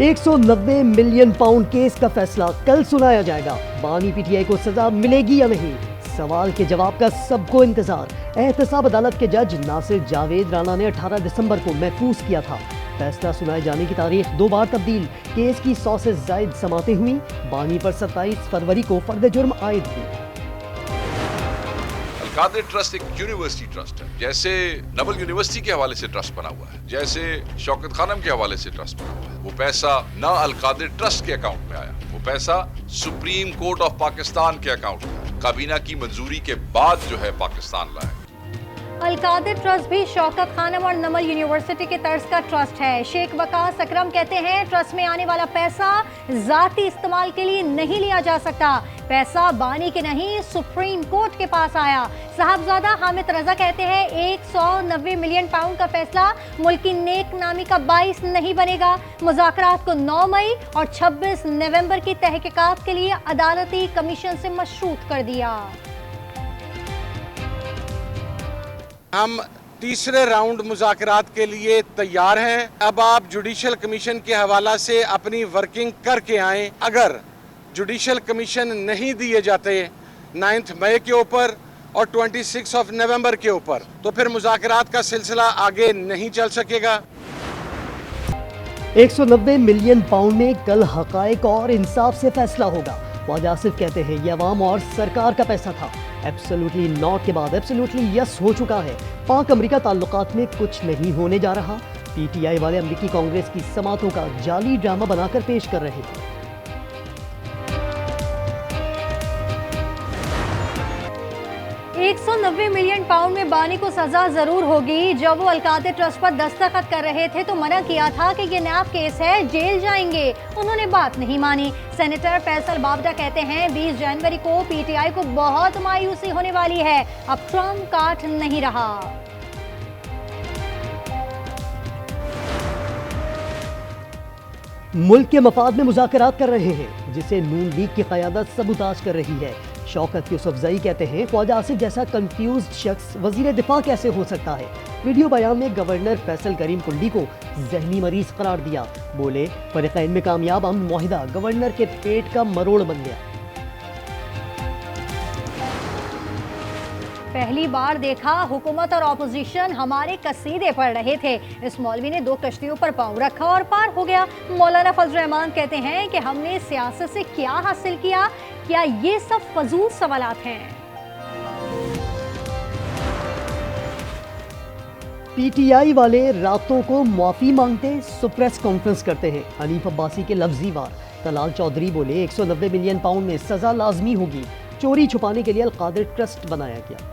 190 million pound case का फैसला कल सुनाया जाएगा। बानी पीटीआई को सजा मिलेगी या नहीं, सवाल के जवाब का सबको इंतजार। एहतसाब अदालत के जज नासिर जावेद राना ने 18 दिसंबर को महफूज किया था। फैसला सुनाए जाने की तारीख 2 बार तब्दील। केस की 100 से ज्यादा समातें हुई। बानी पर 27 फरवरी को फर्द जुर्म आयद हुई। अल-कादिर ट्रस्ट एक यूनिवर्सिटी ट्रस्ट है, जैसे नवल यूनिवर्सिटी के हवाले से ट्रस्ट बना हुआ है, जैसे शौकत खानम के हवाले से ट्रस्ट बना हुआ है। वो पैसा ना अल-कादिर ट्रस्ट के अकाउंट में आया, वो पैसा सुप्रीम कोर्ट ऑफ पाकिस्तान के अकाउंट में आया। काबीना की मंजूरी के बाद जो है पाकिस्तान लाया। अल-कादिर ट्रस्ट भी शौकत खानम और नमल यूनिवर्सिटी के तर्ज का ट्रस्ट है। शेख वकास अकरम कहते हैं ट्रस्ट में आने वाला पैसा जाती इस्तेमाल के लिए नहीं लिया जा सकता। पैसा बानी के नहीं सुप्रीम कोर्ट के पास आया। साहबजादा हामिद रजा कहते हैं 190 मिलियन पाउंड का फैसला मुल्क की नेक नामी का बाइस नहीं बनेगा। मुज़ाकरात को 9 मई और 26 नवंबर की तहकीकात के लिए अदालती कमीशन से मशरूत कर दिया। हम तीसरे राउंड मुज़ाकरात के लिए तैयार हैं। अब आप जुडिशल कमीशन के हवाला से अपनी वर्किंग करके आएं। अगर जुडिशल कमीशन नहीं दिए जाते 9 मई के ऊपर और 26 नवंबर के ऊपर, तो फिर मुज़ाकरात का सिलसिला आगे नहीं चल सकेगा। 190 मिलियन पाउंड में कल हकायक और इंसाफ से फैसला होगा। ख्वाजा आसिफ कहते हैं ये अवाम और सरकार का पैसा था। एब्सोल्युटली नॉट के बाद एब्सोल्युटली यस हो चुका है। पाक अमेरिका ताल्लुकात में कुछ नहीं होने जा रहा। पीटीआई वाले अमेरिकी कांग्रेस की समातों का जाली ड्रामा बनाकर पेश कर रहे हैं। 190 मिलियन पाउंड में बानी को सजा जरूर होगी। जब वो अल-कादिर ट्रस्ट पर दस्तखत कर रहे थे तो मना किया था कि ये नैब केस है, जेल जाएंगे। उन्होंने बात नहीं मानी। सेनेटर फैसल बावडा कहते हैं 20 जनवरी को पीटीआई को बहुत मायूसी होने वाली है। अब ट्रम्प कार्ड नहीं रहा। मुल्क के मफाद में मुज़ाकरात कर रहे हैं, जिसे नून लीग की क़यादत सबूताज कर रही है। शौकत यूसुफजई कहते हैं ख्वाजा आसिफ जैसा कंफ्यूज्ड शख्स वजीर दिफा कैसे हो सकता है। वीडियो बयान में गवर्नर फैसल करीम कुंडी को जहनी मरीज करार दिया। बोले फरीक़ैन में कामयाब अमन मुआहिदा गवर्नर के पेट का मरोड़ बन गया। पहली बार देखा हुकूमत और ऑपोजिशन हमारे कसीदे पढ़ रहे थे। इस मौलवी ने 2 कश्तियों पर पांव रखा और पार हो गया। मौलाना फजल रहमान कहते हैं कि हमने सियासत से क्या हासिल किया, क्या ये सब फजूल सवालात हैं। पीटीआई वाले रातों को माफी मांगते प्रेस कॉन्फ्रेंस करते हैं। हनीफ अब्बासी के लफ्जी वार। तलाल चौधरी बोले 190 मिलियन पाउंड में सजा लाजमी होगी। चोरी छुपाने के लिए अल-कादिर ट्रस्ट बनाया गया।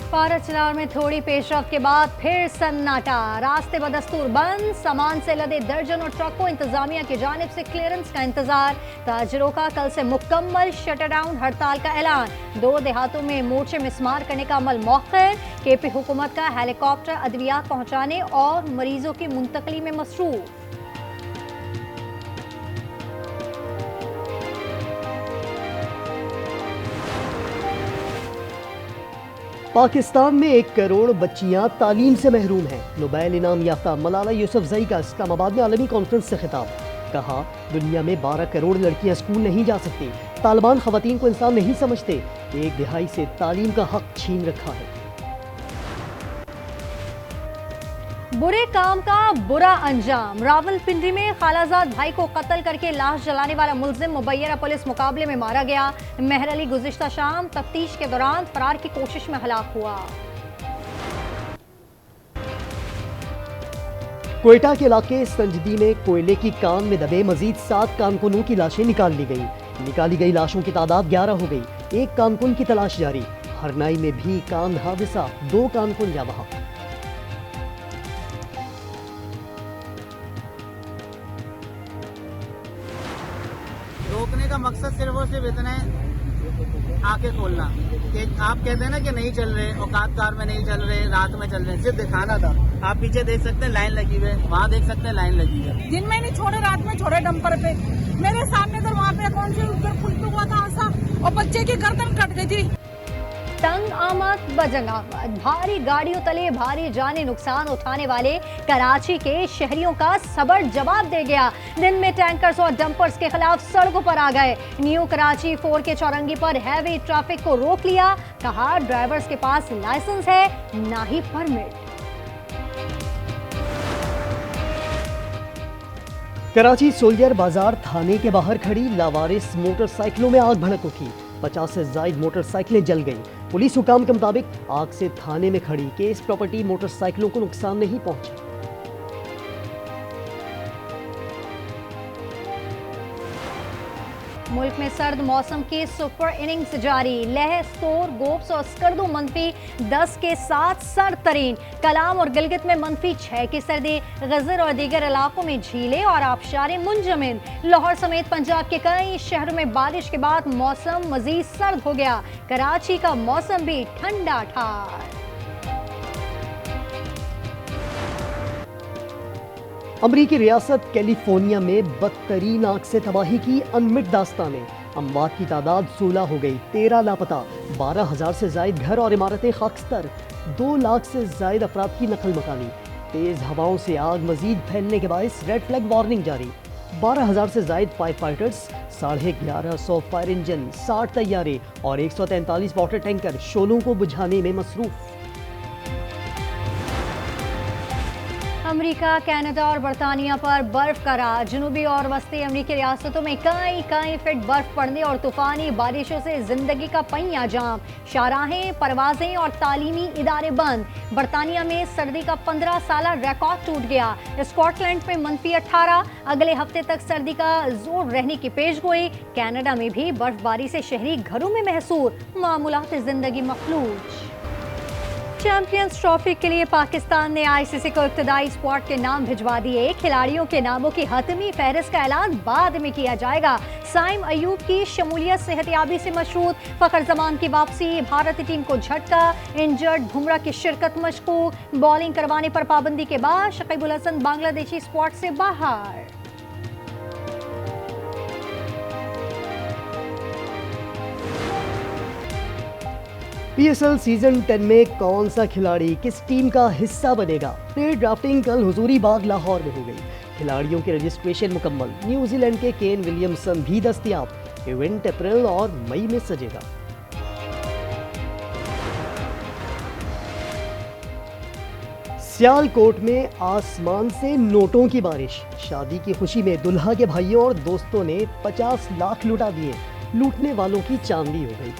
भारत चलार में थोड़ी पेशरफ्त के बाद फिर सन्नाटा। रास्ते बदस्तूर बंद। सामान से लदे दर्जनों ट्रकों। इंतजामिया की जानिब से क्लियरेंस का इंतजार। ताजरों का कल से मुकम्मल शटरडाउन हड़ताल का ऐलान। 2 देहातों में मोर्चे मिस्मार करने का अमल मौखर। केपी हुकूमत का हेलीकॉप्टर अद्वियात पहुंचाने और मरीजों की मुंतकली में मसरूफ। पाकिस्तान में 1 करोड़ बच्चियां तालीम से महरूम हैं। नोबेल इनाम याफ्ता मलाला यूसुफजई का इस्लामाबाद में आलमी कॉन्फ्रेंस से खिताब। कहा दुनिया में 12 करोड़ लड़कियां स्कूल नहीं जा सकती। तालिबान खवातीन को इंसान नहीं समझते। 1 दिहाई से तालीम का हक छीन रखा है। बुरे काम का बुरा अंजाम। रावलपिंडी में खालाजाद भाई को कत्ल करके लाश जलाने वाला मुलजिम मुबैयरा पुलिस मुकाबले में मारा गया। मेहर अली गुज़िश्ता शाम तफ्तीश के दौरान फरार की कोशिश में हलाक हुआ। कोयटा के इलाके संजदी में कोयले की कान में दबे मजीद 7 कारकुनों की लाशें निकाल ली गई। निकाली गई लाशों की तादाद 11 हो गई। 1 कारकुन की तलाश जारी। हरनाई में भी कान हादसा, 2 कारकुन जा बहा। रोकने का मकसद सिर्फ और सिर्फ इतना है आंखें खोलना कि आप कहते हैं ना कि नहीं चल रहे, औकात कार में नहीं चल रहे, रात में चल रहे, सिर्फ दिखाना था। आप पीछे देख सकते हैं लाइन लगी हुई है, वहाँ देख सकते हैं लाइन लगी है। दिन में नहीं छोड़े, रात में छोड़े डंपर पे। मेरे सामने तो वहाँ पे कौन सी उधर खुल हुआ था हादसा और बच्चे की गर्दन कट गई थी। तंग आमद बजंग आमद। भारी गाड़ियों तले भारी जानी नुकसान उठाने वाले कराची के शहरियों का सबड़ जवाब दे गया। दिन में टैंकर्स और डंपर्स के खिलाफ सड़कों पर आ गए। न्यू कराची 4 के चौरंगी पर हैवी ट्रैफिक को रोक लिया। कहा ड्राइवर्स के पास लाइसेंस है ना ही परमिट। कराची सोल्जर बाजार थाने के बाहर खड़ी लावारिस मोटरसाइकिलों में आग भड़क उठी। 50 से ज्यादा मोटरसाइकिलें जल गईं। पुलिस हुकाम के मुताबिक आग से थाने में खड़ी केस प्रॉपर्टी मोटरसाइकिलों को नुकसान नहीं पहुंचा। मुल्क में सर्द मौसम की सुपर इनिंग्स जारी। लह, सोर, गोप्स और स्कर्दो -10 के साथ सर्द तरीन। कलाम और गिलगित में -6 की सर्दी। गजर और दीगर इलाकों में झीलें और आबशारें मुंजमद। लाहौर समेत पंजाब के कई शहरों में बारिश के बाद मौसम मजीद सर्द हो गया। कराची का मौसम भी ठंडा ठार। अमरीकी रियासत कैलिफोर्निया में बदतरीन आग से तबाही की अनमिट दास्तानें। अमवात की तादाद 16 हो गई, 13 लापता, 12,000 से जायद घर और इमारतें खाकस्तर, 2 लाख से जायद अफराद की नकल मकानी। तेज हवाओं से आग मजीद फैलने के बायस रेड फ्लैग वार्निंग जारी। 12,000 से जायद फायर फाइटर्स, 1150 फायर इंजन, 60 तैयारे और 143 वाटर टैंकर शोलों को बुझाने में मसरूफ। अमेरिका, कनाडा और बरतानिया पर बर्फ का राज। जनूबी और वस्ती अमेरिकी रियासतों में कई फीट बर्फ पड़ने और तूफानी बारिशों से जिंदगी का पहिया जाम। शाहराहें, परवाजें और तालीमी इदारे बंद। बरतानिया में सर्दी का 15 साला रिकॉर्ड टूट गया। स्कॉटलैंड में -18। अगले हफ्ते तक सर्दी का जोर रहने की पेशगोई। कनाडा में भी बर्फबारी से शहरी घरों में महसूर। मामूलात जिंदगी मखलूज। चैंपियंस ट्रॉफी के लिए पाकिस्तान ने आईसीसी को इब्तदाई स्क्वाड के नाम भिजवा दिए। खिलाड़ियों के नामों की हतमी फहरिस्त का ऐलान बाद में किया जाएगा। साइम अयूब की शमूलियत सेहतियाबी से मशरूत। फखर जमान की वापसी, भारतीय टीम को झटका। इंजर्ड बुमराह की शिरकत मशकूक। बॉलिंग करवाने पर पाबंदी के बाद शकीबुल हसन बांग्लादेशी स्क्वाड से बाहर। पीएसएल सीजन 10 में कौन सा खिलाड़ी किस टीम का हिस्सा बनेगा? प्री ड्राफ्टिंग कल हुजूरी बाग लाहौर में हो गई। खिलाड़ियों के रजिस्ट्रेशन मुकम्मल। न्यूजीलैंड के केन विलियमसन भी दस्तयाब। इवेंट अप्रैल और मई में सजेगा। सियालकोट में आसमान से नोटों की बारिश। शादी की खुशी में दुल्हा के भाइयों और दोस्तों ने 50 लाख लुटा दिए। लूटने वालों की चांदी हो गई।